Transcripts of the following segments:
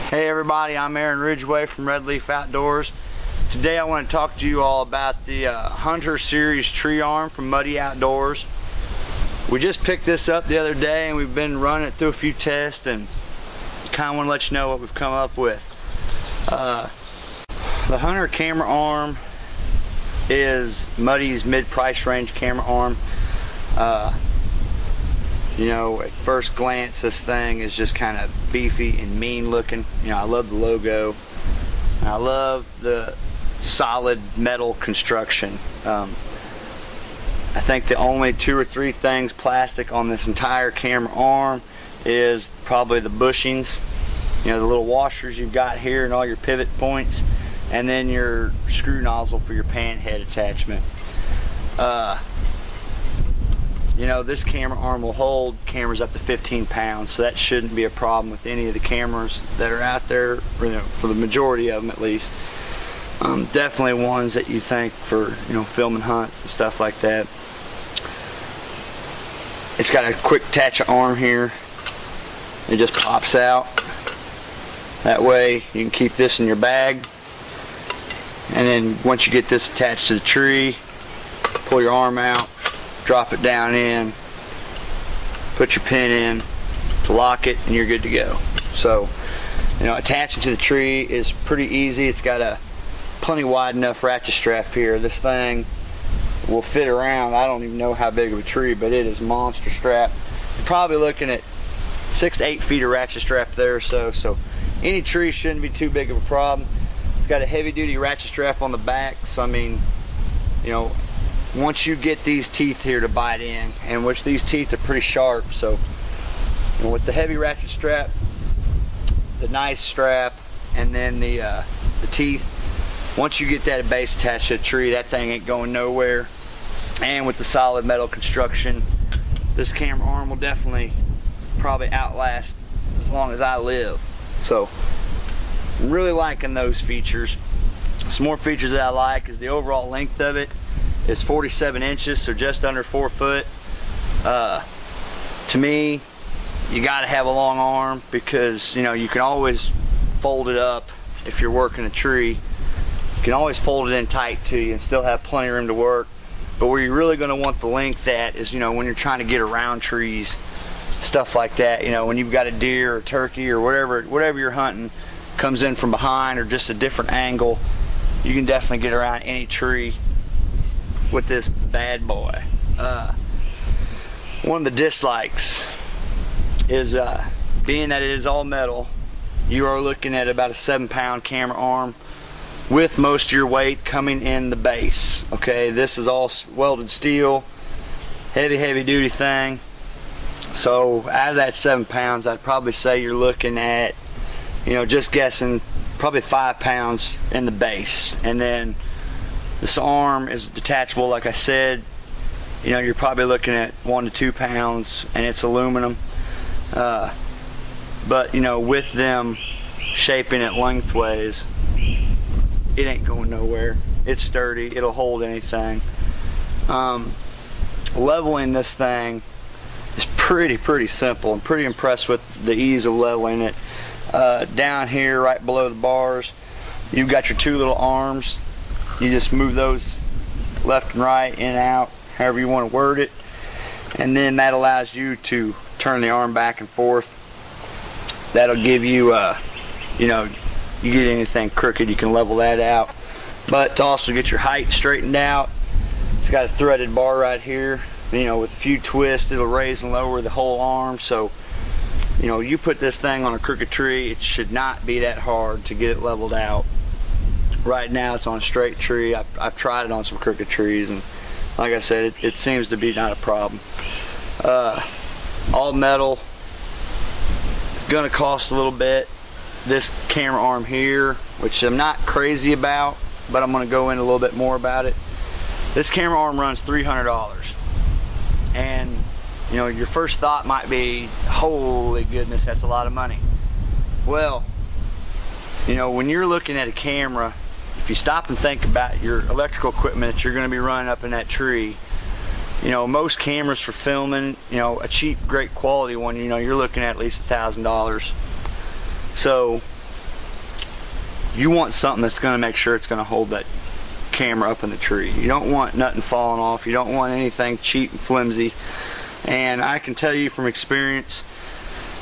Hey everybody, I'm Aaron Ridgway from RedLeaf Outdoors. Today I want to talk to you all about the Hunter Series tree arm from Muddy Outdoors. We just picked this up the other day and we've been running it through a few tests and kind of want to let you know what we've come up with. The Hunter camera arm is Muddy's mid-price range camera arm. You know, at first glance this thing is just kind of beefy and mean looking. You know, I love the logo. I love the solid metal construction. I think the only 2 or 3 things plastic on this entire camera arm is probably the bushings, you know, the little washers you've got here and all your pivot points, and then your screw nozzle for your pan head attachment. You know, this camera arm will hold cameras up to 15 pounds, so that shouldn't be a problem with any of the cameras that are out there, you know, for the majority of them at least. Definitely ones that you think for, you know, filming hunts and stuff like that. It's got a quick attach arm here. It just pops out. That way you can keep this in your bag. And then once you get this attached to the tree, pull your arm out, drop it down in, put your pin in to lock it, and you're good to go. So, you know, attaching to the tree is pretty easy. It's got a plenty wide enough ratchet strap here. This thing will fit around, I don't even know how big of a tree, but it is monster strap. You're probably looking at 6 to 8 feet of ratchet strap there or so. So any tree shouldn't be too big of a problem. It's got a heavy duty ratchet strap on the back, so I mean, you know, once you get these teeth here to bite in, and which these teeth are pretty sharp, so you know, with the heavy ratchet strap, the nice strap, and then the teeth, once you get that base attached to the tree, that thing ain't going nowhere. And with the solid metal construction, this camera arm will definitely probably outlast as long as I live. So I'm really liking those features. Some more features that I like is the overall length of it is 47 inches, so just under 4 foot. To me, you got to have a long arm because, you know, you can always fold it up if you're working a tree. You can always fold it in tight to you and still have plenty of room to work. But where you're really going to want the length at is, you know, when you're trying to get around trees, stuff like that. You know, when you've got a deer or turkey or whatever you're hunting comes in from behind or just a different angle, you can definitely get around any tree with this bad boy. One of the dislikes is being that it is all metal, you are looking at about a 7-pound camera arm with most of your weight coming in the base. Okay, this is all welded steel, heavy duty thing. So out of that 7 pounds, I'd probably say you're looking at, you know, just guessing, probably 5 pounds in the base. And then this arm is detachable, like I said. You know, you're probably looking at 1 to 2 pounds, and it's aluminum. But you know, with them shaping it lengthways, it ain't going nowhere. It's sturdy. It'll hold anything. Leveling this thing is pretty simple. I'm pretty impressed with the ease of leveling it. Down here, right below the bars, you've got your 2 little arms. You just move those left and right, in and out, however you want to word it. And then that allows you to turn the arm back and forth. That'll give you, you know, you get anything crooked, you can level that out. But to also get your height straightened out, it's got a threaded bar right here. You know, with a few twists, it'll raise and lower the whole arm. So, you know, you put this thing on a crooked tree, it should not be that hard to get it leveled out. Right now it's on a straight tree. I've tried it on some crooked trees, and like I said, it seems to be not a problem. All metal. It's gonna cost a little bit. This camera arm here, which I'm not crazy about, but I'm gonna go in a little bit more about it. This camera arm runs $300. And you know, your first thought might be, holy goodness, that's a lot of money. Well, you know, when you're looking at a camera, if you stop and think about your electrical equipment that you're going to be running up in that tree, you know, most cameras for filming, you know, a cheap, great quality one, you know, you're looking at least $1,000. So you want something that's going to make sure it's going to hold that camera up in the tree. You don't want nothing falling off. You don't want anything cheap and flimsy. And I can tell you from experience,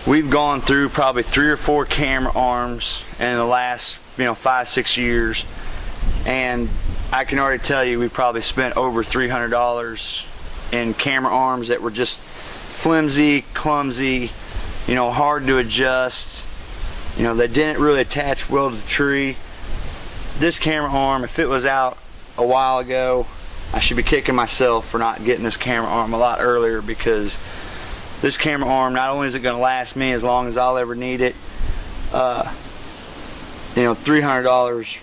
we've gone through probably 3 or 4 camera arms in the last 5-6 years, and I can already tell you we've probably spent over $300 in camera arms that were just flimsy, clumsy, hard to adjust. They didn't really attach well to the tree. This camera arm, if it was out a while ago, I should be kicking myself for not getting this camera arm a lot earlier, because this camera arm, not only is it going to last me as long as I'll ever need it, $300,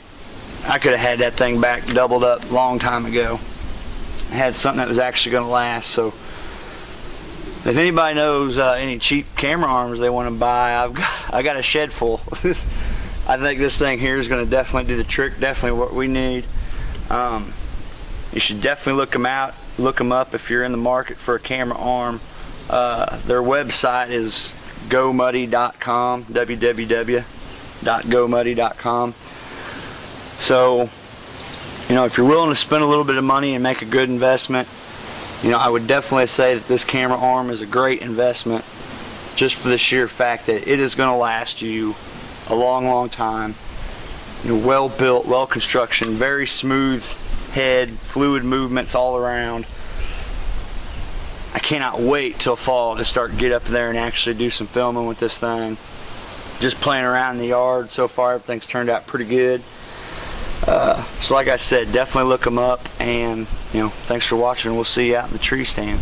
I could have had that thing back doubled up a long time ago. I had something that was actually going to last. So if anybody knows any cheap camera arms they want to buy, I got a shed full. I think this thing here is going to definitely do the trick, definitely what we need. You should definitely look them up if you're in the market for a camera arm. Their website is gomuddy.com, www.gomuddy.com. So, if you're willing to spend a little bit of money and make a good investment, I would definitely say that this camera arm is a great investment, just for the sheer fact that it is going to last you a long time. Well built, well construction, very smooth head, fluid movements all around. I cannot wait till fall to get up there and actually do some filming with this thing. Just playing around in the yard so far, everything's turned out pretty good. So like I said, definitely look them up, and thanks for watching. We'll see you out in the tree stand.